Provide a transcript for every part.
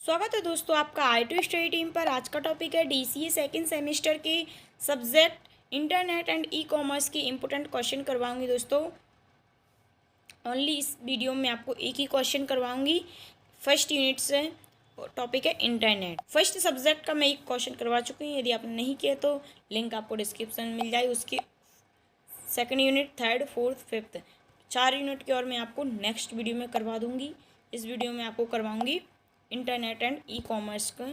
स्वागत है दोस्तों आपका आई2 स्टडी टीम पर। आज का टॉपिक है डीसीए सेकंड सेमेस्टर के subject internet and e commerce के इम्पोर्टेंट क्वेश्चन करवाऊंगी दोस्तों। ओनली इस वीडियो में आपको एक ही क्वेश्चन करवाऊंगी। फर्स्ट यूनिट से टॉपिक है इंटरनेट। फर्स्ट सब्जेक्ट का मैं एक क्वेश्चन करवा चुकी हूँ, यदि आपने नहीं किया तो लिंक आपको डिस्क्रिप्शन में मिल जाए। उसकी second unit, third, fourth, fifth 4 unit की और मैं आपको नेक्स्ट वीडियो में करवा दूँगी। इस वीडियो में आपको करवाऊँगी इंटरनेट एंड ई कॉमर्स का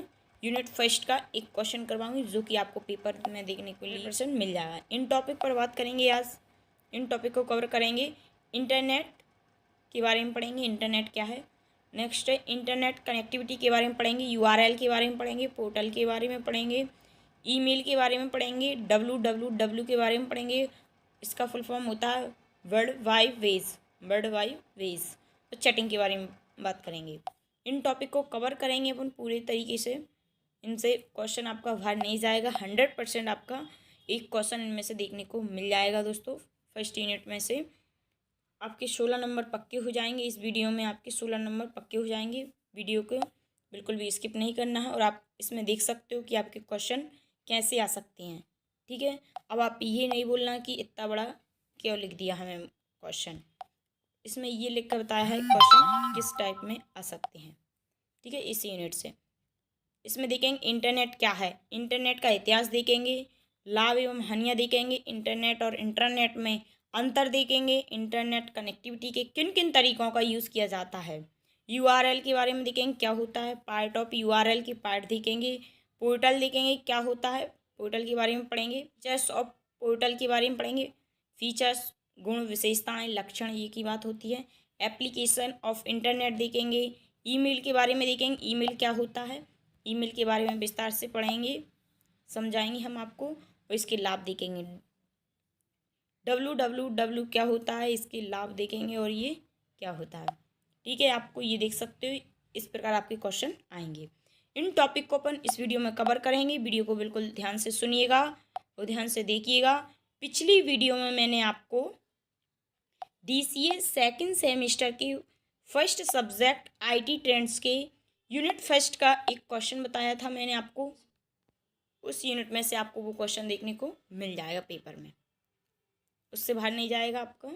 यूनिट फर्स्ट का एक क्वेश्चन करवाऊंगी, जो कि आपको पेपर में देखने के लिए % मिल जाएगा। इन टॉपिक पर बात करेंगे आज। इन टॉपिक को कवर करेंगे। इंटरनेट के बारे में पढ़ेंगे, इंटरनेट क्या है। नेक्स्ट है इंटरनेट कनेक्टिविटी के बारे में पढ़ेंगे, यूआरएल के बारे में पढ़ेंगे, पोर्टल के बारे में पढ़ेंगे, ईमेल के बारे में पढ़ेंगे, www के बारे में पढ़ेंगे। इसका फुल फॉर्म होता है वर्ल्ड वाइड वेज। तो चैटिंग के बारे में बात करेंगे। इन टॉपिक को कवर करेंगे अपन पूरे तरीके से। इनसे क्वेश्चन आपका बाहर नहीं जाएगा। 100% आपका एक क्वेश्चन इनमें से देखने को मिल जाएगा दोस्तों। फर्स्ट यूनिट में से आपके 16 नंबर पक्के हो जाएंगे। इस वीडियो में आपके 16 नंबर पक्के हो जाएंगे। वीडियो को बिल्कुल भी स्किप नहीं करना है और आप इसमें देख सकते हो कि आपके क्वेश्चन कैसे आ सकते हैं। ठीक है, अब आप ये नहीं बोलना कि इतना बड़ा क्यों लिख दिया हमें क्वेश्चन। इसमें ये लिख कर बताया है क्वेश्चन किस टाइप में आ सकते हैं। ठीक है, इस यूनिट से इसमें देखेंगे इंटरनेट क्या है, इंटरनेट का इतिहास देखेंगे, लाभ एवं हानियाँ देखेंगे, इंटरनेट और इंटरनेट में अंतर देखेंगे, इंटरनेट कनेक्टिविटी के किन किन तरीक़ों का यूज़ किया जाता है, यूआरएल के बारे में देखेंगे क्या होता है, पार्ट ऑफ यूआरएल के पार्ट देखेंगे, पोर्टल देखेंगे क्या होता है, पोर्टल के बारे में पढ़ेंगे, फीचर्स ऑफ पोर्टल के बारे में पढ़ेंगे, फीचर्स, गुण, विशेषताएं, लक्षण ये की बात होती है। एप्लीकेशन ऑफ इंटरनेट देखेंगे, ईमेल के बारे में देखेंगे, ईमेल क्या होता है, ईमेल के बारे में विस्तार से पढ़ेंगे, समझाएंगे हम आपको और इसके लाभ देखेंगे। www क्या होता है, इसके लाभ देखेंगे और ये क्या होता है। ठीक है, आपको ये देख सकते हो। इस प्रकार आपके क्वेश्चन आएंगे। इन टॉपिक को अपन इस वीडियो में कवर करेंगे। वीडियो को बिल्कुल ध्यान से सुनिएगा और ध्यान से देखिएगा। पिछली वीडियो में मैंने आपको डीसीए सेकंड सेमेस्टर के फर्स्ट सब्जेक्ट आईटी ट्रेंड्स के यूनिट फर्स्ट का एक क्वेश्चन बताया था मैंने आपको। उस यूनिट में से आपको वो क्वेश्चन देखने को मिल जाएगा पेपर में, उससे बाहर नहीं जाएगा आपका।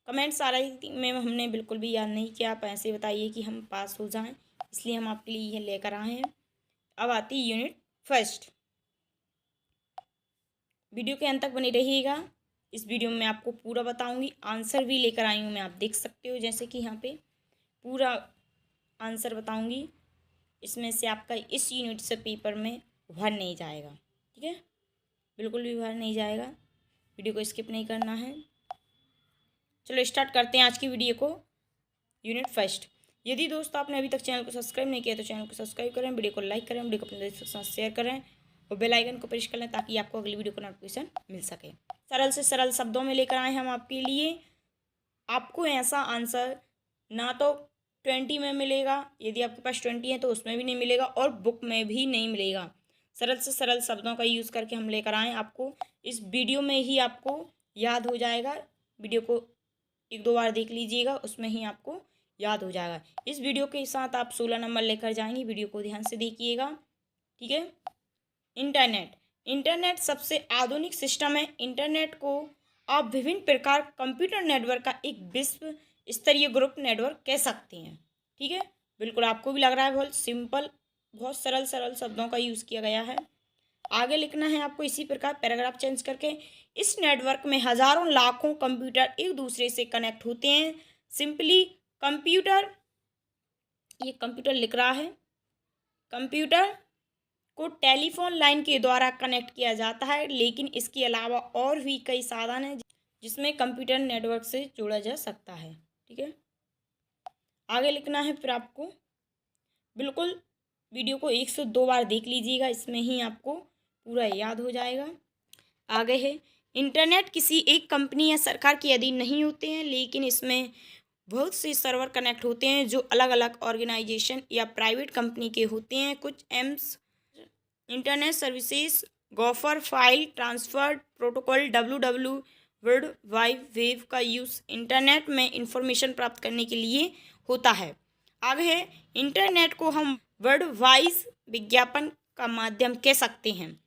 कमेंट्स आ रही थी मैम हमने बिल्कुल भी याद नहीं किया, आप ऐसे बताइए कि हम पास हो जाएं, इसलिए हम आपके लिए यह लेकर आए हैं। अब आती यूनिट फर्स्ट। वीडियो के अंत तक बनी रहिएगा। इस वीडियो में आपको पूरा बताऊंगी, आंसर भी लेकर आई हूँ मैं, आप देख सकते हो जैसे कि यहाँ पे पूरा आंसर बताऊंगी। इसमें से आपका इस यूनिट से पेपर में उभर नहीं जाएगा। ठीक है, बिल्कुल भी उभर नहीं जाएगा। वीडियो को स्किप नहीं करना है। चलो स्टार्ट करते हैं आज की वीडियो को। Unit first. यदि दोस्तों आपने अभी तक चैनल को सब्सक्राइब नहीं किया तो चैनल को सब्सक्राइब करें, वीडियो को लाइक करें, वीडियो को अपने दोस्तों के साथ शेयर करें और बेल आइकन को प्रेस कर लें ताकि आपको अगली वीडियो को नोटिफिकेशन मिल सके। सरल से सरल शब्दों में लेकर आए हम आपके लिए। आपको ऐसा आंसर ना तो 20 में मिलेगा, यदि आपके पास 20 है तो उसमें भी नहीं मिलेगा और बुक में भी नहीं मिलेगा। सरल से सरल शब्दों का यूज़ करके हम लेकर आए आपको। इस वीडियो में ही आपको याद हो जाएगा। वीडियो को 1-2 बार देख लीजिएगा, उसमें ही आपको याद हो जाएगा। इस वीडियो के साथ आप 16 नंबर लेकर जाएंगे। वीडियो को ध्यान से देखिएगा। ठीक है, इंटरनेट सबसे आधुनिक सिस्टम है। इंटरनेट को आप विभिन्न प्रकार कंप्यूटर नेटवर्क का एक विश्व स्तरीय ग्रुप नेटवर्क कह सकते हैं। ठीक है, बिल्कुल आपको भी लग रहा है बहुत सिंपल, बहुत सरल सरल शब्दों का यूज़ किया गया है। आगे लिखना है आपको इसी प्रकार पैराग्राफ चेंज करके। इस नेटवर्क में हजारों लाखों कंप्यूटर एक दूसरे से कनेक्ट होते हैं। सिंपली कंप्यूटर, ये कंप्यूटर लिख रहा है, कंप्यूटर को टेलीफोन लाइन के द्वारा कनेक्ट किया जाता है, लेकिन इसके अलावा और भी कई साधन हैं जिसमें कंप्यूटर नेटवर्क से जोड़ा जा सकता है। ठीक है, आगे लिखना है फिर आपको। बिल्कुल वीडियो को 1 से 2 बार देख लीजिएगा, इसमें ही आपको पूरा याद हो जाएगा। आगे है, इंटरनेट किसी एक कंपनी या सरकार के अधीन नहीं होते हैं, लेकिन इसमें बहुत से सर्वर कनेक्ट होते हैं जो अलग अलग ऑर्गेनाइजेशन या प्राइवेट कंपनी के होते हैं। कुछ aims internet services gopher file transfer protocol WWW world wide web का यूज़ इंटरनेट में इंफॉर्मेशन प्राप्त करने के लिए होता है। आगे है इंटरनेट को हम वर्ल्ड वाइज विज्ञापन का माध्यम कह सकते हैं।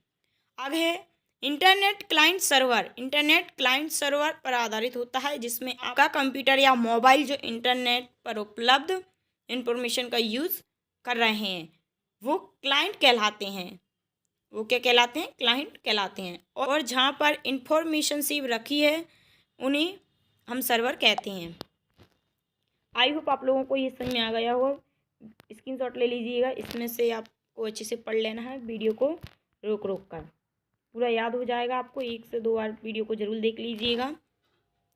आगे है इंटरनेट क्लाइंट सर्वर पर आधारित होता है, जिसमें आपका कंप्यूटर या मोबाइल जो इंटरनेट पर उपलब्ध इंफॉर्मेशन का यूज़ कर रहे हैं वो क्लाइंट कहलाते हैं। वो क्या कहलाते हैं? क्लाइंट कहलाते हैं। और जहाँ पर इंफॉर्मेशन सेव रखी है उन्हें हम सर्वर कहते हैं। आई होप आप लोगों को ये समझ में आ गया होगा। स्क्रीनशॉट ले लीजिएगा, इसमें से आपको अच्छे से पढ़ लेना है वीडियो को रोक रोक कर, पूरा याद हो जाएगा आपको। 1 से 2 बार वीडियो को ज़रूर देख लीजिएगा।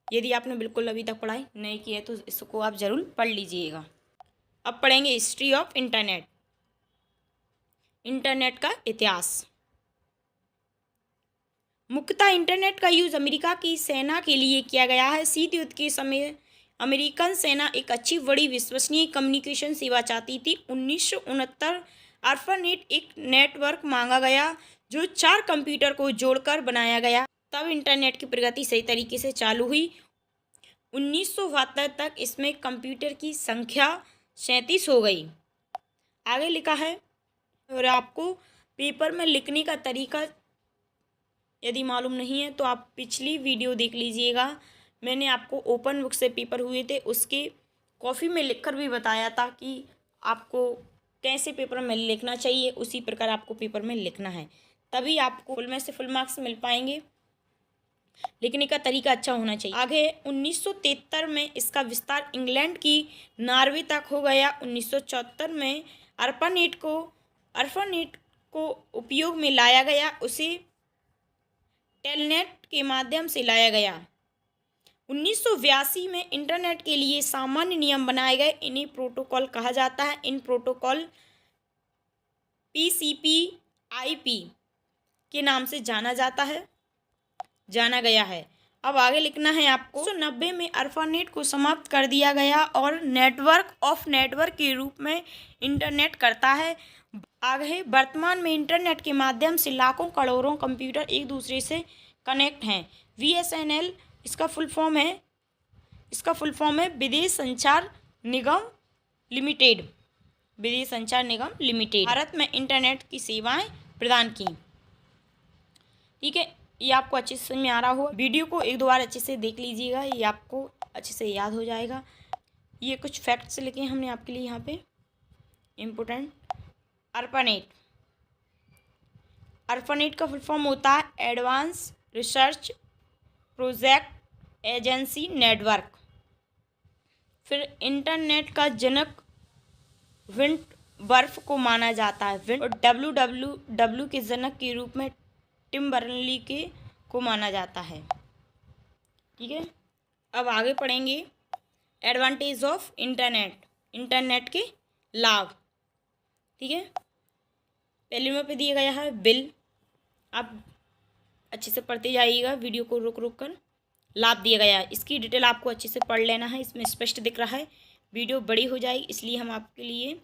यदि आपने बिल्कुल अभी तक पढ़ाई नहीं की है तो इसको आप ज़रूर पढ़ लीजिएगा। अब पढ़ेंगे हिस्ट्री ऑफ इंटरनेट, इंटरनेट का इतिहास। मुख्यतः इंटरनेट का यूज़ अमेरिका की सेना के लिए किया गया है। शीत युद्ध के समय अमेरिकन सेना एक अच्छी बड़ी विश्वसनीय कम्युनिकेशन सेवा चाहती थी। 1969 ARPANET एक नेटवर्क मांगा गया जो 4 कंप्यूटर को जोड़कर बनाया गया। तब इंटरनेट की प्रगति सही तरीके से चालू हुई। 1972 तक इसमें कंप्यूटर की संख्या 37 हो गई। आगे लिखा है, और आपको पेपर में लिखने का तरीका यदि मालूम नहीं है तो आप पिछली वीडियो देख लीजिएगा। मैंने आपको ओपन बुक से पेपर हुए थे उसके कॉपी में लिखकर भी बताया था कि आपको कैसे पेपर में लिखना चाहिए, उसी प्रकार आपको पेपर में लिखना है, तभी आपको फुल में से फुल मार्क्स मिल पाएंगे। लिखने का तरीका अच्छा होना चाहिए। आगे 1973 में इसका विस्तार इंग्लैंड की नॉर्वे तक हो गया। 1974 में ARPANET को उपयोग में लाया गया, उसे टेलनेट के माध्यम से लाया गया। 1982 में इंटरनेट के लिए सामान्य नियम बनाए गए, इन्हें प्रोटोकॉल कहा जाता है। इन प्रोटोकॉल TCP/IP के नाम से जाना गया है। अब आगे लिखना है आपको। 1990 में ARPANET को समाप्त कर दिया गया और नेटवर्क ऑफ नेटवर्क के रूप में इंटरनेट करता है। आगे वर्तमान में इंटरनेट के माध्यम से लाखों करोड़ों कंप्यूटर एक दूसरे से कनेक्ट हैं। VSNL इसका फुल फॉर्म है विदेश संचार निगम लिमिटेड। विदेश संचार निगम लिमिटेड भारत में इंटरनेट की सेवाएं प्रदान की। ठीक है, ये आपको अच्छे से समझ में आ रहा हो। वीडियो को 1-2 बार अच्छे से देख लीजिएगा, ये आपको अच्छे से याद हो जाएगा। ये कुछ फैक्ट्स लिखे हैं हमने आपके लिए यहाँ पे इम्पोर्टेंट। ARPANET का फुल फॉर्म होता है advance research project agency network. फिर इंटरनेट का जनक विंटवर्फ को माना जाता है। और WWW के जनक के रूप में टिम बर्नर्ली को माना जाता है। ठीक है, अब आगे पढ़ेंगे एडवांटेज ऑफ इंटरनेट के लाभ। ठीक है, पहले नंबर पे दिया गया है बिल। आप अच्छे से पढ़ते जाइएगा, वीडियो को रुक रुक कर। लाभ दिया गया है, इसकी डिटेल आपको अच्छे से पढ़ लेना है, इसमें स्पष्ट दिख रहा है। वीडियो बड़ी हो जाएगी इसलिए हम आपके लिए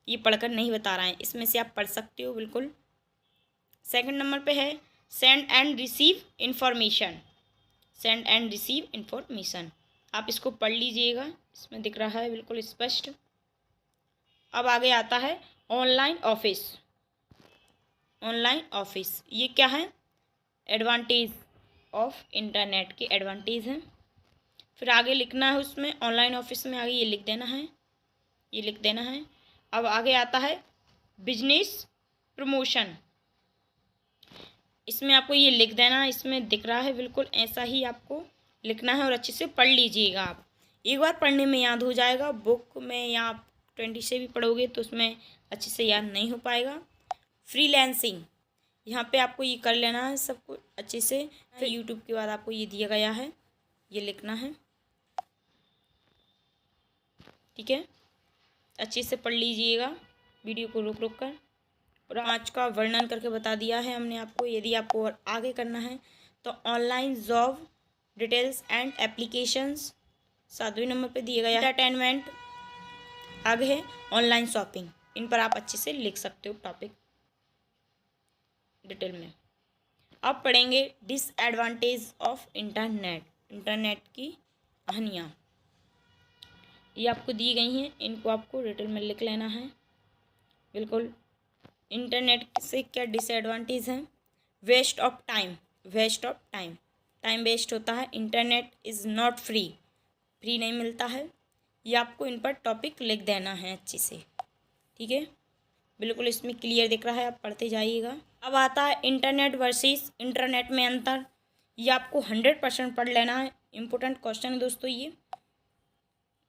ये पढ़कर नहीं बता रहे हैं, इसमें से आप पढ़ सकते हो बिल्कुल। सेकंड नंबर पे है सेंड एंड रिसीव इंफॉर्मेशन। आप इसको पढ़ लीजिएगा, इसमें दिख रहा है बिल्कुल स्पष्ट। अब आगे आता है ऑनलाइन ऑफिस। ये क्या है? एडवांटेज ऑफ इंटरनेट के एडवांटेज हैं। फिर आगे लिखना है उसमें ऑनलाइन ऑफिस में आगे ये लिख देना है। अब आगे आता है बिजनेस प्रमोशन। इसमें आपको ये लिख देना है, इसमें दिख रहा है बिल्कुल ऐसा ही आपको लिखना है और अच्छे से पढ़ लीजिएगा। आप एक बार पढ़ने में याद हो जाएगा, बुक में या आप 20 से भी पढ़ोगे तो उसमें अच्छे से याद नहीं हो पाएगा। फ्रीलांसिंग, यहाँ पे आपको ये कर लेना है सब कुछ अच्छे से। फिर यूट्यूब के बाद आपको ये दिया गया है, ये लिखना है। ठीक है, अच्छे से पढ़ लीजिएगा, वीडियो को रुक रुक कर। और आज का वर्णन करके बता दिया है हमने आपको। यदि आपको और आगे करना है तो online job details and applications 7वें नंबर पे दिए गया है। एंटरटेनमेंट आगे है ऑनलाइन शॉपिंग। इन पर आप अच्छे से लिख सकते हो टॉपिक डिटेल में। अब पढ़ेंगे डिसएडवांटेज ऑफ इंटरनेट की हानियाँ। ये आपको दी गई हैं, इनको आपको डिटेल में लिख लेना है। बिल्कुल। इंटरनेट से क्या डिसएडवांटेज हैं? Waste of time, waste of time, time waste होता है। Internet is not free, free नहीं मिलता है। ये आपको इन पर टॉपिक लिख देना है अच्छे से, ठीक है। बिल्कुल इसमें क्लियर दिख रहा है, आप पढ़ते जाइएगा। अब आता है इंटरनेट वर्सेस इंटरनेट में अंतर। ये आपको 100% पढ़ लेना है। इम्पोर्टेंट क्वेश्चन है दोस्तों, ये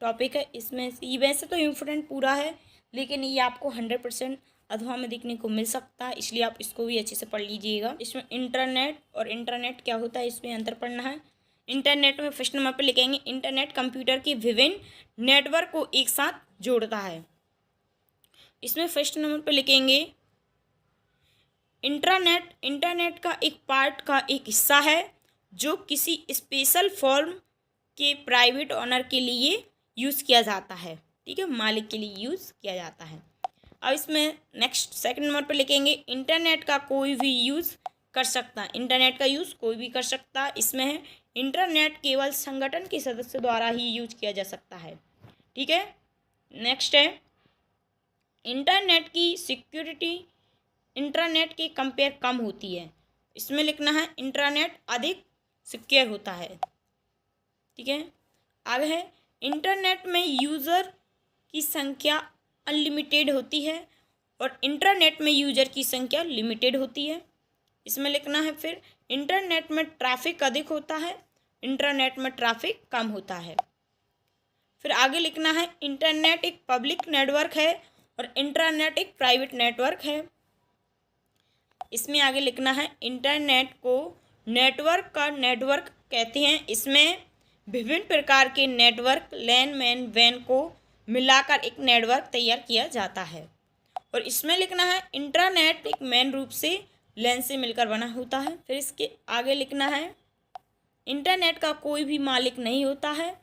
टॉपिक है। इसमें ये वैसे तो इम्पोर्टेंट पूरा है, लेकिन ये आपको 100% अधवा में देखने को मिल सकता है, इसलिए आप इसको भी अच्छे से पढ़ लीजिएगा। इसमें इंटरनेट और इंटरनेट क्या होता है, इसमें अंतर पढ़ना है। इंटरनेट में फर्स्ट नंबर पर लिखेंगे, इंटरनेट कंप्यूटर के विभिन्न नेटवर्क को एक साथ जोड़ता है। इसमें फर्स्ट नंबर पर लिखेंगे, इंटरनेट इंटरनेट का एक पार्ट का एक हिस्सा है जो किसी स्पेशल फॉर्म के प्राइवेट ओनर के लिए यूज़ किया जाता है, ठीक है, मालिक के लिए यूज़ किया जाता है। अब इसमें नेक्स्ट सेकंड नंबर पर लिखेंगे, इंटरनेट का कोई भी यूज़ कर सकता है। इंटरनेट का यूज़ कोई भी कर सकता है। इसमें है, इंटरनेट केवल संगठन के सदस्य द्वारा ही यूज किया जा सकता है, ठीक है। नेक्स्ट है, इंटरनेट की सिक्योरिटी इंटरनेट के कंपेयर कम होती है। इसमें लिखना है, इंटरनेट अधिक सिक्योर होता है, ठीक है। आगे है, इंटरनेट में यूज़र की संख्या अनलिमिटेड होती है और इंटरनेट में यूज़र की संख्या लिमिटेड होती है। इसमें लिखना है फिर, इंटरनेट में ट्रैफिक अधिक होता है, इंटरनेट में ट्रैफिक कम होता है। फिर आगे लिखना है, इंटरनेट एक पब्लिक नेटवर्क है और इंटरनेट एक प्राइवेट नेटवर्क है। इसमें आगे लिखना है, इंटरनेट को नेटवर्क का नेटवर्क कहते हैं। इसमें विभिन्न प्रकार के नेटवर्क लैन मैन वैन को मिलाकर एक नेटवर्क तैयार किया जाता है। और इसमें लिखना है, इंटरनेट एक मेन रूप से लैन से मिलकर बना होता है। फिर इसके आगे लिखना है, इंटरनेट का कोई भी मालिक नहीं होता है।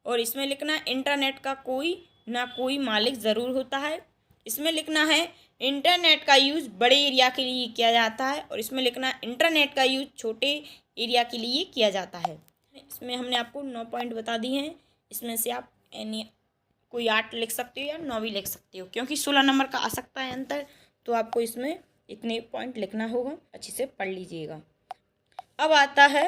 और इसमें लिखना है, इंटरनेट का कोई ना कोई मालिक ज़रूर होता है। इसमें लिखना है, इंटरनेट का यूज़ बड़े एरिया के लिए किया जाता है। और इसमें लिखना है, इंटरनेट का यूज़ छोटे एरिया के लिए किया जाता है। इसमें हमने आपको 9 पॉइंट बता दिए हैं। इसमें से आप एनी कोई 8 लिख सकते हो या 9 भी लिख सकते हो, क्योंकि 16 नंबर का आ सकता है आंसर, तो आपको इसमें इतने पॉइंट लिखना होगा। अच्छे से पढ़ लीजिएगा। अब आता है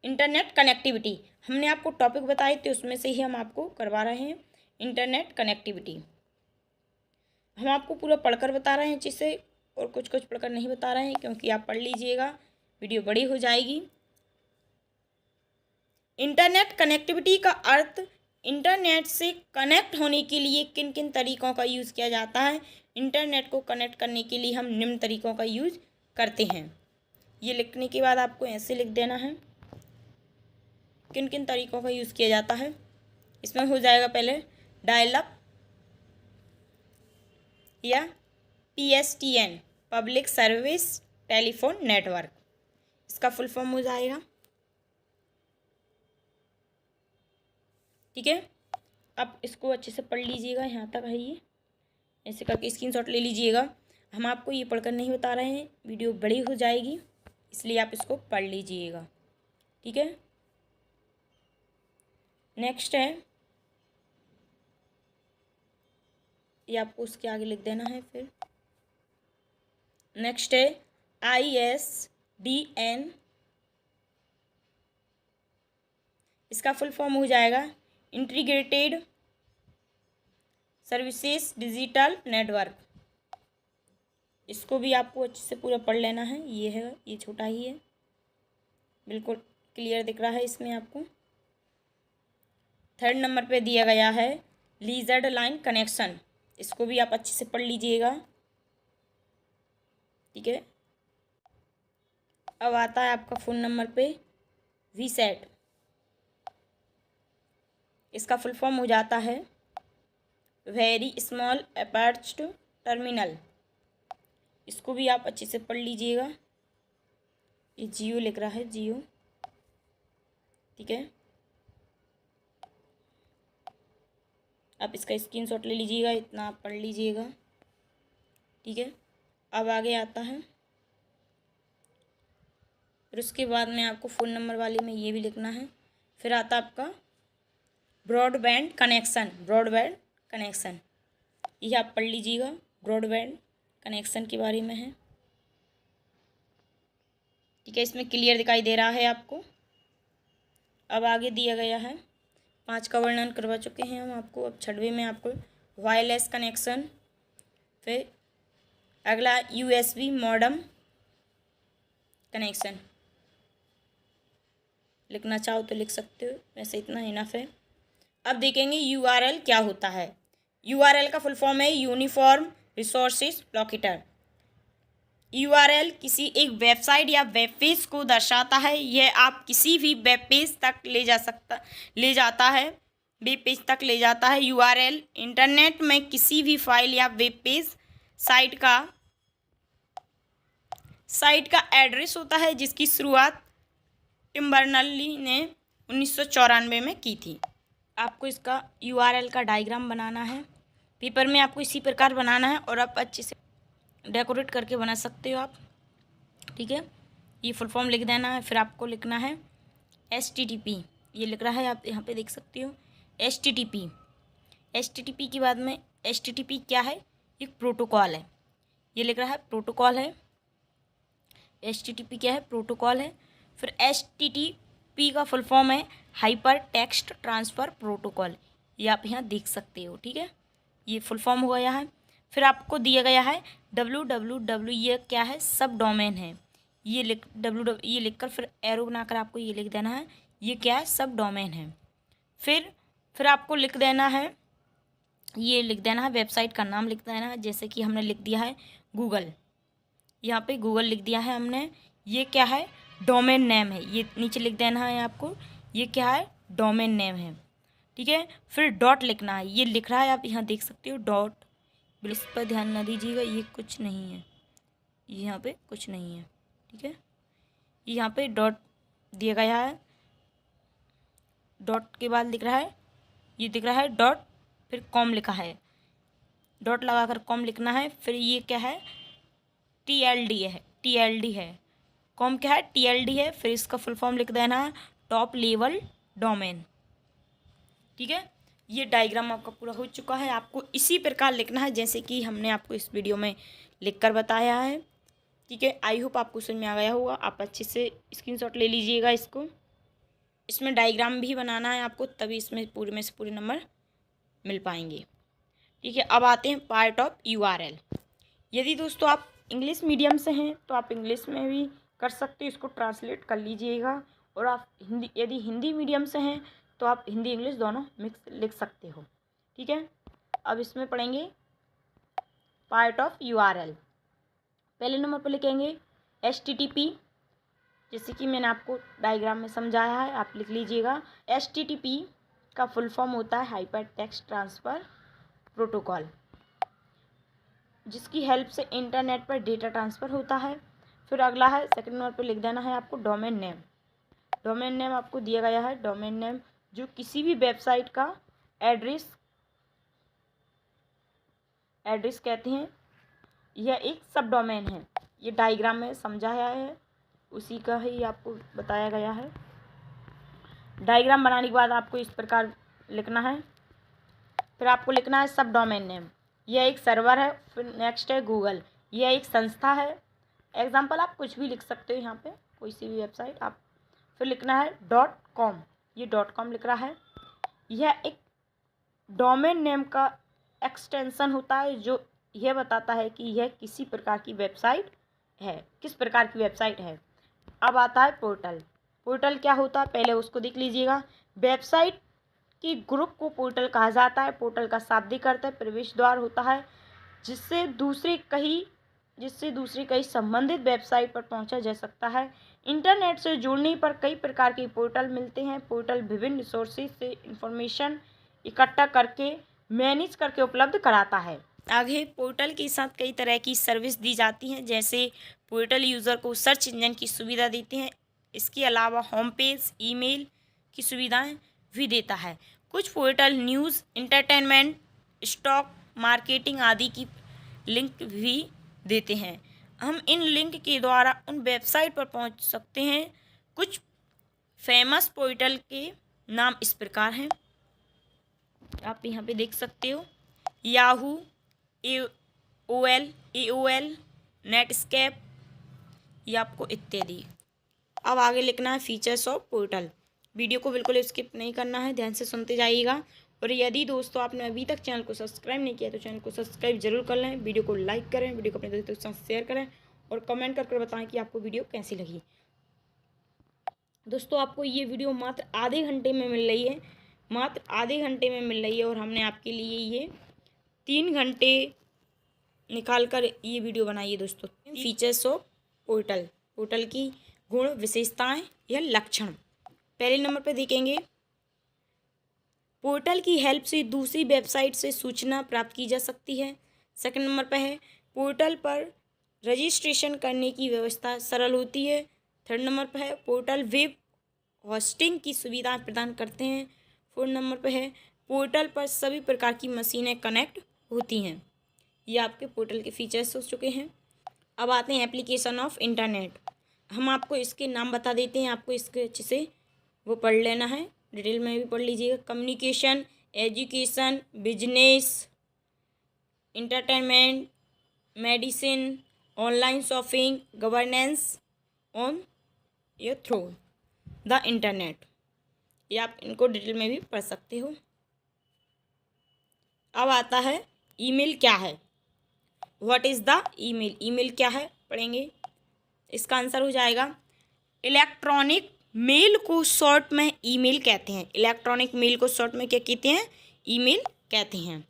इंटरनेट कनेक्टिविटी। हमने आपको टॉपिक बताए थे, उसमें से ही हम आपको करवा रहे हैं इंटरनेट कनेक्टिविटी। हम आपको पूरा पढ़कर बता रहे हैं अच्छे से, और कुछ कुछ पढ़कर नहीं बता रहे हैं, क्योंकि आप पढ़ लीजिएगा, वीडियो बड़ी हो जाएगी। इंटरनेट कनेक्टिविटी का अर्थ, इंटरनेट से कनेक्ट होने के लिए किन किन तरीक़ों का यूज़ किया जाता है। इंटरनेट को कनेक्ट करने के लिए हम निम्न तरीक़ों का यूज़ करते हैं। ये लिखने के बाद आपको ऐसे लिख देना है, किन किन तरीक़ों का यूज़ किया जाता है। इसमें हो जाएगा पहले डायल अप या PSTN, public service telephone network, इसका फुल फॉर्म हो जाएगा, ठीक है। अब इसको अच्छे से पढ़ लीजिएगा, यहाँ तक है ये, ऐसे करके स्क्रीनशॉट ले लीजिएगा। हम आपको ये पढ़कर नहीं बता रहे हैं, वीडियो बड़ी हो जाएगी, इसलिए आप इसको पढ़ लीजिएगा, ठीक है। नेक्स्ट है, ये आपको उसके आगे लिख देना है। फिर नेक्स्ट है ISDN, इसका फुल फॉर्म हो जाएगा इंटीग्रेटेड सर्विसेज डिजिटल नेटवर्क। इसको भी आपको अच्छे से पूरा पढ़ लेना है। ये है, ये छोटा ही है, बिल्कुल क्लियर दिख रहा है इसमें आपको। थर्ड नंबर पे दिया गया है लीजर्ड लाइन कनेक्शन, इसको भी आप अच्छे से पढ़ लीजिएगा, ठीक है। अब आता है आपका फोन नंबर पे VSAT, इसका फुल फॉर्म हो जाता है वेरी स्मॉल अटैच्ड टर्मिनल। इसको भी आप अच्छे से पढ़ लीजिएगा। ये जियो लिख रहा है, जियो, ठीक है। आप इसका स्क्रीनशॉट ले लीजिएगा, इतना आप पढ़ लीजिएगा, ठीक है। अब आगे आता है, फिर उसके बाद में आपको फ़ोन नंबर वाले में ये भी लिखना है। फिर आता है आपका ब्रॉडबैंड कनेक्शन ये आप पढ़ लीजिएगा, ब्रॉडबैंड कनेक्शन के बारे में है। ठीक है, इसमें क्लियर दिखाई दे रहा है आपको। अब आगे दिया गया है, 5 का वर्णन करवा चुके हैं हम आपको। अब 6वें में आपको वायरलेस कनेक्शन, फिर अगला USB मॉडेम कनेक्शन। लिखना चाहो तो लिख सकते हो, वैसे इतना इनफ है। अब देखेंगे URL क्या होता है। URL का फुल फॉर्म है यूनिफॉर्म रिसोर्सेज लोकेटर। URL किसी एक वेबसाइट या वेब पेज को दर्शाता है। यह आप किसी भी वेब पेज तक ले जाता है, वेब पेज तक ले जाता है। URL इंटरनेट में किसी भी फाइल या वेब पेज साइट का एड्रेस होता है, जिसकी शुरुआत टिम बर्नर्स-ली ने 1994 में की थी। आपको इसका URL का डायग्राम बनाना है, पेपर में आपको इसी प्रकार बनाना है और आप अच्छे से डेकोरेट करके बना सकते हो आप। ठीक है, ये फुल फॉर्म लिख देना है। फिर आपको लिखना है HTTP, ये लिख रहा है, आप यहाँ पे देख सकते हो HTTP के बाद में HTTP क्या है, एक प्रोटोकॉल है। ये लिख रहा है प्रोटोकॉल है, HTTP क्या है, प्रोटोकॉल है। फिर HTTP का फुल फॉर्म है हाइपर टेक्स्ट ट्रांसफ़र प्रोटोकॉल, ये आप यहाँ देख सकते हो। ठीक है, ये फुल फॉर्म हो गया है। फिर आपको दिया गया है www, ये क्या है, सब डोमेन है। ये लिखकर फिर एरो बनाकर आपको ये लिख देना है, ये क्या है, सब डोमेन है। फिर आपको लिख देना है, ये लिख देना है वेबसाइट का नाम लिख देना है। जैसे कि हमने लिख दिया है गूगल, यहाँ पे गूगल लिख दिया है हमने। ये क्या है, डोमेन नेम है, ये नीचे लिख देना है आपको, ये क्या है, डोमेन नेम है। ठीक है, फिर डॉट लिखना है, ये लिख रहा है, आप यहाँ देख सकते हो डॉट। इस पर ध्यान ना दीजिएगा, ये कुछ नहीं है, यहाँ पे कुछ नहीं है। ठीक है, यहाँ पे डॉट दिया गया है, डॉट के बाद लिख रहा है, ये दिख रहा है डॉट, फिर कॉम लिखा है, डॉट लगाकर कॉम लिखना है। फिर ये क्या है, TLD है, कॉम क्या है, TLD है। फिर इसका फुल फॉर्म लिख देना है टॉप लेवल डोमेन। ठीक है, ये डायग्राम आपका पूरा हो चुका है। आपको इसी प्रकार लिखना है जैसे कि हमने आपको इस वीडियो में लिखकर बताया है। ठीक है, आई होप आपको समझ में आ गया होगा। आप अच्छे से स्क्रीनशॉट ले लीजिएगा इसको। इसमें डायग्राम भी बनाना है आपको, तभी इसमें पूरे में से पूरे नंबर मिल पाएंगे। ठीक है, अब आते हैं पार्ट ऑफ URL। यदि दोस्तों आप इंग्लिश मीडियम से हैं तो आप इंग्लिश में भी कर सकते हो, इसको ट्रांसलेट कर लीजिएगा। और आप यदि हिंदी मीडियम से हैं तो आप हिंदी इंग्लिश दोनों मिक्स लिख सकते हो। ठीक है, अब इसमें पढ़ेंगे पार्ट ऑफ URL। पहले नंबर पर लिखेंगे HTTP, जैसे कि मैंने आपको डायग्राम में समझाया है, आप लिख लीजिएगा। HTTP का फुल फॉर्म होता है हाइपर टेक्स्ट ट्रांसफ़र प्रोटोकॉल, जिसकी हेल्प से इंटरनेट पर डेटा ट्रांसफ़र होता है। फिर अगला है, सेकंड नंबर पर लिख देना है आपको डोमेन नेम। डोमेन नेम आपको दिया गया है, डोमेन नेम जो किसी भी वेबसाइट का एड्रेस कहते हैं। यह एक सब डोमेन है, ये डायग्राम में समझाया है, उसी का ही आपको बताया गया है। डायग्राम बनाने के बाद आपको इस प्रकार लिखना है। फिर आपको लिखना है सब डोमेन नेम, यह एक सर्वर है। फिर नेक्स्ट है गूगल, यह एक संस्था है। एग्जाम्पल आप कुछ भी लिख सकते हो यहाँ पे, कोई सी भी वेबसाइट आप। फिर लिखना है .com, ये .com लिख रहा है। यह एक डोमेन नेम का एक्सटेंशन होता है जो यह बताता है कि यह किसी प्रकार की वेबसाइट है, किस प्रकार की वेबसाइट है। अब आता है पोर्टल। पोर्टल क्या होता है पहले उसको देख लीजिएगा। वेबसाइट की ग्रुप को पोर्टल कहा जाता है। पोर्टल का शाब्दिक अर्थ है प्रवेश द्वार होता है, जिससे दूसरी कहीं संबंधित वेबसाइट पर पहुंचा जा सकता है। इंटरनेट से जुड़ने पर कई प्रकार के पोर्टल मिलते हैं। पोर्टल विभिन्न रिसोर्सेज से इंफॉर्मेशन इकट्ठा करके मैनेज करके उपलब्ध कराता है। आगे पोर्टल के साथ कई तरह की सर्विस दी जाती हैं, जैसे पोर्टल यूज़र को सर्च इंजन की सुविधा देते हैं। इसके अलावा होम पेज, ईमेल की सुविधाएं भी देता है। कुछ portal news, entertainment, stock marketing आदि की लिंक भी देते हैं। हम इन लिंक के द्वारा उन वेबसाइट पर पहुंच सकते हैं। कुछ फेमस पोर्टल के नाम इस प्रकार हैं। आप यहाँ पे देख सकते हो, याहू, AOL, नेटस्केप, ये आपको इत्यादि। अब आगे लिखना है फीचर्स ऑफ पोर्टल। वीडियो को बिल्कुल स्किप नहीं करना है, ध्यान से सुनते जाइएगा। और यदि दोस्तों आपने अभी तक चैनल को सब्सक्राइब नहीं किया तो चैनल को सब्सक्राइब जरूर कर लें, वीडियो को लाइक करें, वीडियो को अपने दोस्तों के साथ शेयर करें और कमेंट कर बताएं कि आपको वीडियो कैसी लगी। दोस्तों आपको ये वीडियो मात्र आधे घंटे में मिल रही है, मात्र आधे घंटे में मिल रही है, और हमने आपके लिए ये 3 घंटे निकाल कर ये वीडियो बनाई है दोस्तों। फीचर्स ऑफ पोर्टल, पोर्टल की गुण, विशेषताएं या लक्षण। पहले नंबर पर देखेंगे, पोर्टल की हेल्प से दूसरी वेबसाइट से सूचना प्राप्त की जा सकती है। सेकंड नंबर पर है, पोर्टल पर रजिस्ट्रेशन करने की व्यवस्था सरल होती है। थर्ड नंबर पर है, पोर्टल वेब होस्टिंग की सुविधा प्रदान करते हैं। फोर्थ नंबर पर है, पोर्टल पर सभी प्रकार की मशीनें कनेक्ट होती हैं। ये आपके पोर्टल के फीचर्स हो चुके हैं। अब आते हैं एप्लीकेशन ऑफ इंटरनेट। हम आपको इसके नाम बता देते हैं, आपको इसके अच्छे से वो पढ़ लेना है, डिटेल में भी पढ़ लीजिएगा। Communication, education, business, entertainment, medicine, online shopping, governance on या थ्रू द इंटरनेट। ये आप इनको डिटेल में भी पढ़ सकते हो। अब आता है ईमेल क्या है। What is the email, email क्या है पढ़ेंगे। इसका आंसर हो जाएगा, इलेक्ट्रॉनिक मेल को शॉर्ट में ईमेल कहते हैं। इलेक्ट्रॉनिक मेल को शॉर्ट में क्या कहते हैं, ईमेल कहते हैं।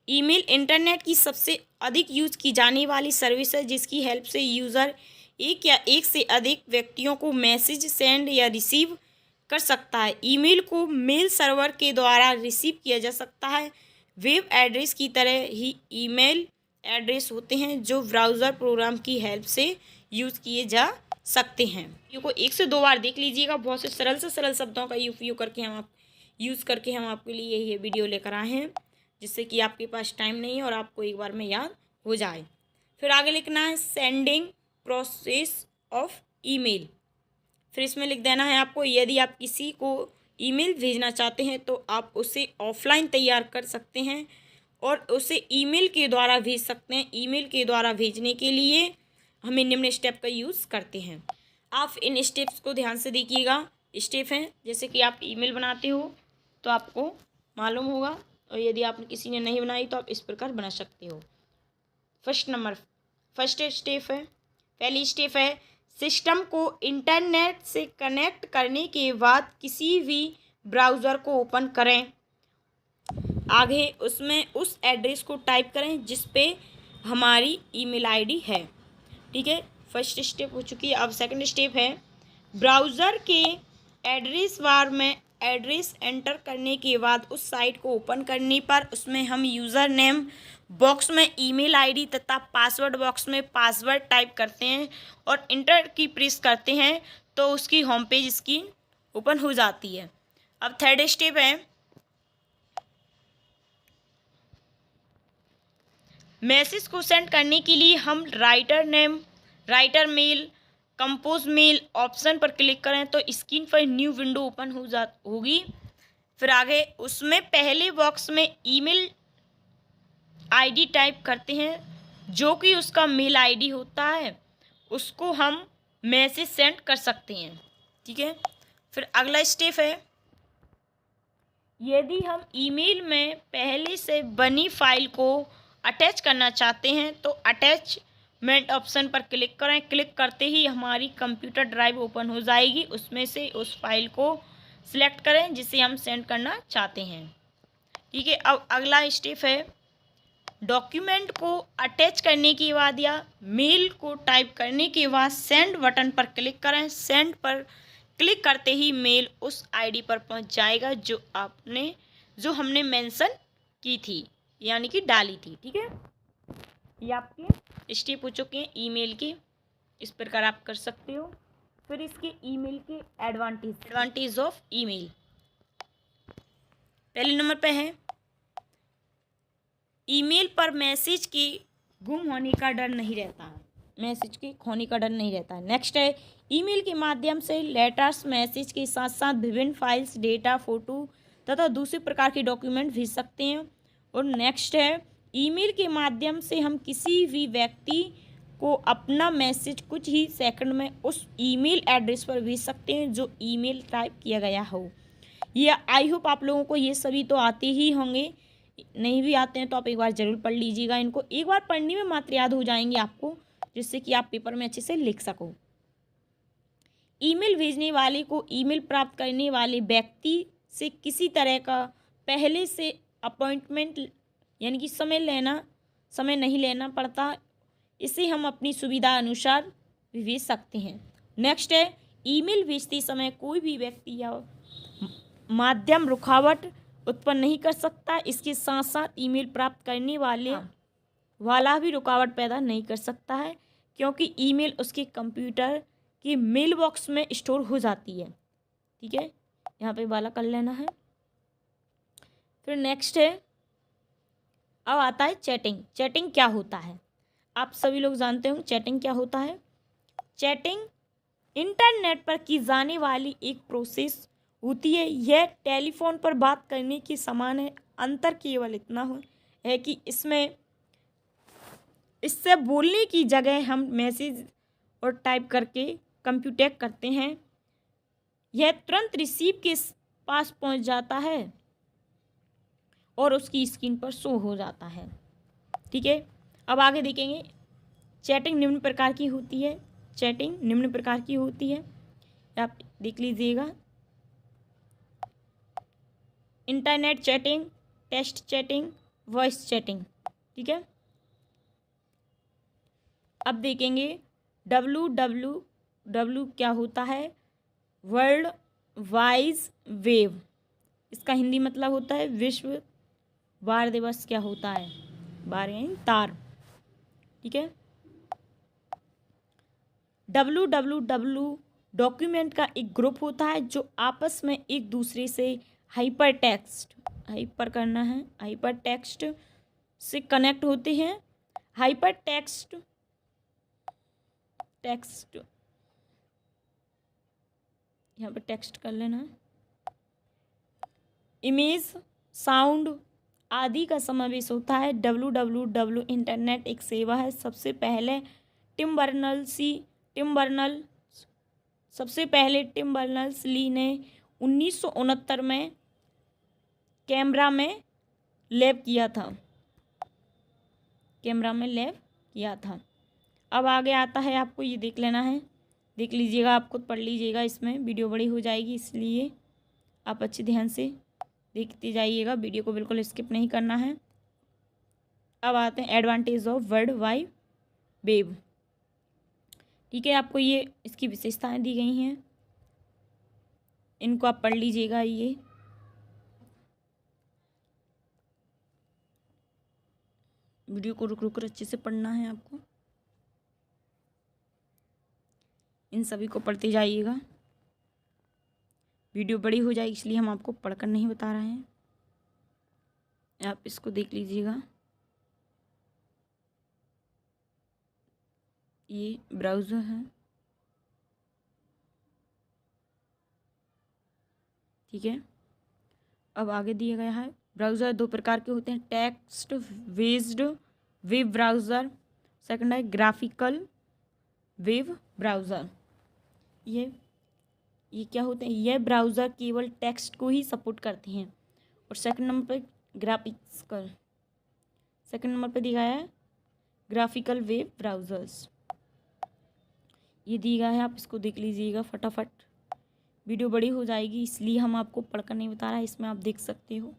ईमेल इंटरनेट की सबसे अधिक यूज की जाने वाली सर्विस है, जिसकी हेल्प से यूज़र एक या एक से अधिक व्यक्तियों को मैसेज सेंड या रिसीव कर सकता है। ईमेल को मेल सर्वर के द्वारा रिसीव किया जा सकता है। वेब एड्रेस की तरह ही ईमेल एड्रेस होते हैं जो ब्राउज़र प्रोग्राम की हेल्प से यूज़ किए जा सकते हैं। वीडियो को 1 से 2 बार देख लीजिएगा। बहुत से सरल शब्दों का यूज़ करके हम आपके लिए ये वीडियो लेकर आए हैं, जिससे कि आपके पास टाइम नहीं है और आपको एक बार में याद हो जाए। फिर आगे लिखना है सेंडिंग प्रोसेस ऑफ ईमेल। फिर इसमें लिख देना है आपको, यदि आप किसी को ईमेल भेजना चाहते हैं तो आप उसे ऑफलाइन तैयार कर सकते हैं और उसे ईमेल के द्वारा भेज सकते हैं। ईमेल के द्वारा भेजने के लिए हमें निम्न स्टेप का यूज़ करते हैं। आप इन स्टेप्स को ध्यान से देखिएगा। स्टेप हैं, जैसे कि आप ईमेल बनाते हो तो आपको मालूम होगा, और यदि आपने किसी ने नहीं बनाई तो आप इस प्रकार बना सकते हो। फर्स्ट स्टेप है, पहली स्टेप है, सिस्टम को इंटरनेट से कनेक्ट करने के बाद किसी भी ब्राउज़र को ओपन करें। आगे उसमें उस एड्रेस को टाइप करें जिस पे हमारी ईमेल आईडी है। ठीक है, फर्स्ट स्टेप हो चुकी है। अब सेकंड स्टेप है, ब्राउज़र के एड्रेस बार में एड्रेस एंटर करने के बाद उस साइट को ओपन करने पर उसमें हम यूज़र नेम बॉक्स में ईमेल आईडी तथा पासवर्ड बॉक्स में पासवर्ड टाइप करते हैं और इंटर की प्रेस करते हैं तो उसकी होम पेज स्क्रीन ओपन हो जाती है। अब थर्ड स्टेप है, मैसेज को सेंड करने के लिए हम writer mail, compose mail option पर क्लिक करें तो स्क्रीन पर न्यू विंडो ओपन होगी। फिर आगे उसमें पहले बॉक्स में ईमेल आईडी टाइप करते हैं जो कि उसका मेल आईडी होता है, उसको हम मैसेज सेंड कर सकते हैं। ठीक है, फिर अगला स्टेप है, यदि हम ईमेल में पहले से बनी फाइल को अटैच करना चाहते हैं तो अटैचमेंट ऑप्शन पर क्लिक करें। क्लिक करते ही हमारी कंप्यूटर ड्राइव ओपन हो जाएगी, उसमें से उस फाइल को सिलेक्ट करें जिसे हम सेंड करना चाहते हैं। ठीक है, अब अगला स्टेप है, डॉक्यूमेंट को अटैच करने के बाद या मेल को टाइप करने के बाद सेंड बटन पर क्लिक करें। सेंड पर क्लिक करते ही मेल उस आईडी पर पहुंच जाएगा जो हमने मेंशन की थी, यानी कि डाली थी। ठीक है, ये आपके स्टेप हो चुके हैं ईमेल के, इस प्रकार आप कर सकते हो। फिर इसके ईमेल के एडवांटेज ऑफ ईमेल। पहले नंबर पे है, ईमेल पर मैसेज के गुम होने का डर नहीं रहता है। मैसेज के खोने का डर नहीं रहता है। नेक्स्ट है ईमेल के माध्यम से लेटर्स मैसेज के साथ साथ विभिन्न फाइल्स, डेटा, फोटो तथा दूसरे प्रकार के डॉक्यूमेंट भेज सकते हैं। और नेक्स्ट है ईमेल के माध्यम से हम किसी भी व्यक्ति को अपना मैसेज कुछ ही सेकंड में उस ईमेल एड्रेस पर भेज सकते हैं जो ईमेल टाइप किया गया हो। ये आई होप आप लोगों को ये सभी तो आते ही होंगे, नहीं भी आते हैं तो आप एक बार ज़रूर पढ़ लीजिएगा। इनको एक बार पढ़ने में मात्र याद हो जाएंगे आपको, जिससे कि आप पेपर में अच्छे से लिख सको। ईमेल भेजने वाले को ईमेल प्राप्त करने वाले व्यक्ति से किसी तरह का पहले से अपॉइंटमेंट यानी कि समय नहीं लेना पड़ता। इसे हम अपनी सुविधा अनुसार भी भेज सकते हैं। नेक्स्ट है ईमेल भेजते समय कोई भी व्यक्ति या माध्यम रुकावट उत्पन्न नहीं कर सकता। इसके साथ साथ ईमेल प्राप्त करने वाला भी रुकावट पैदा नहीं कर सकता है, क्योंकि ईमेल उसके कंप्यूटर के मेल बॉक्स में स्टोर हो जाती है। ठीक है, यहाँ पे वाला कर लेना है। फिर नेक्स्ट है, अब आता है चैटिंग। चैटिंग क्या होता है? आप सभी लोग जानते हो चैटिंग क्या होता है। चैटिंग इंटरनेट पर की जाने वाली एक प्रोसेस होती है। यह टेलीफोन पर बात करने के समान है। अंतर केवल इतना है कि इससे बोलने की जगह हम मैसेज और टाइप करके कंप्यूट करते हैं। यह तुरंत रिसीव के पास पहुंच जाता है और उसकी स्क्रीन पर शो हो जाता है। ठीक है, अब आगे देखेंगे। चैटिंग निम्न प्रकार की होती है। चैटिंग निम्न प्रकार की होती है, आप देख लीजिएगा। Internet chatting, text chatting, voice chatting. ठीक है, अब देखेंगे WWW क्या होता है। वर्ल्ड वाइड वेब, इसका हिंदी मतलब होता है विश्व वार दिवस। क्या होता है? वार यानी तार। ठीक है, WWW डॉक्यूमेंट का एक ग्रुप होता है जो आपस में एक दूसरे से हाइपर टेक्स्ट से कनेक्ट होते हैं। हाइपर टेक्स्ट यहाँ पे टेक्स्ट कर लेना है। इमेज, साउंड आदि का समावेश होता है। WWW इंटरनेट एक सेवा है। सबसे पहले टिम बर्नर्स-ली ने 1969 में कैमरा में लैब किया था। अब आगे आता है, आपको ये देख लेना है, देख लीजिएगा, आप खुद पढ़ लीजिएगा। इसमें वीडियो बड़ी हो जाएगी, इसलिए आप अच्छे ध्यान से देखते जाइएगा। वीडियो को बिल्कुल स्किप नहीं करना है। अब आते हैं advantage of world wide web. ठीक है, आपको ये इसकी विशेषताएं दी गई हैं, इनको आप पढ़ लीजिएगा। ये वीडियो को रुक कर अच्छे से पढ़ना है आपको, इन सभी को पढ़ते जाइएगा। वीडियो बड़ी हो जाएगी, इसलिए हम आपको पढ़कर नहीं बता रहे हैं, आप इसको देख लीजिएगा। ये ब्राउज़र है। ठीक है, अब आगे दिया गया है। ब्राउज़र दो प्रकार के होते हैं, text based web browser, second है ग्राफिकल वेब ब्राउज़र। ये क्या होते हैं? यह ब्राउज़र केवल टेक्स्ट को ही सपोर्ट करते हैं। और सेकंड नंबर पे दिखाया है ग्राफिकल वेब ब्राउज़र्स। ये दिया गया है, आप इसको देख लीजिएगा फटाफट। वीडियो बड़ी हो जाएगी, इसलिए हम आपको पढ़कर नहीं बता रहा है, इसमें आप देख सकते हो।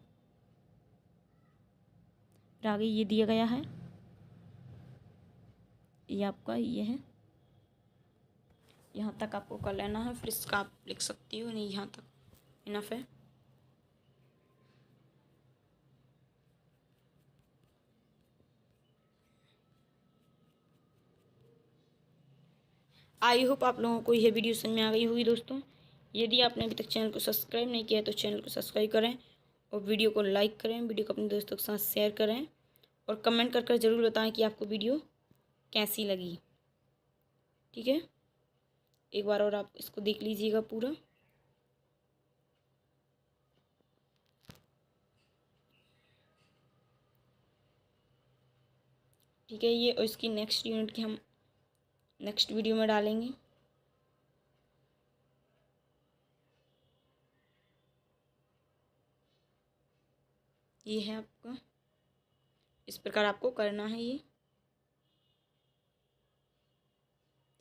फिर आगे ये दिया गया है, ये आपका ये है, यहाँ तक आपको कर लेना है। फिर इसका आप लिख सकती हो, नहीं यहाँ तक इनफ है। आई होप आप लोगों को यह वीडियो समझ में आ गई होगी दोस्तों। यदि आपने अभी तक चैनल को सब्सक्राइब नहीं किया तो चैनल को सब्सक्राइब करें और वीडियो को लाइक करें, वीडियो को अपने दोस्तों के साथ शेयर करें और कमेंट कर ज़रूर बताएं कि आपको वीडियो कैसी लगी। ठीक है, एक बार और आप इसको देख लीजिएगा पूरा। ठीक है, ये और इसकी नेक्स्ट यूनिट की हम नेक्स्ट वीडियो में डालेंगे। ये है आपका, इस प्रकार आपको करना है ये।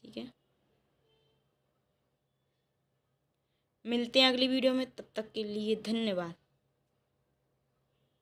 ठीक है, मिलते हैं अगली वीडियो में, तब तक के लिए धन्यवाद।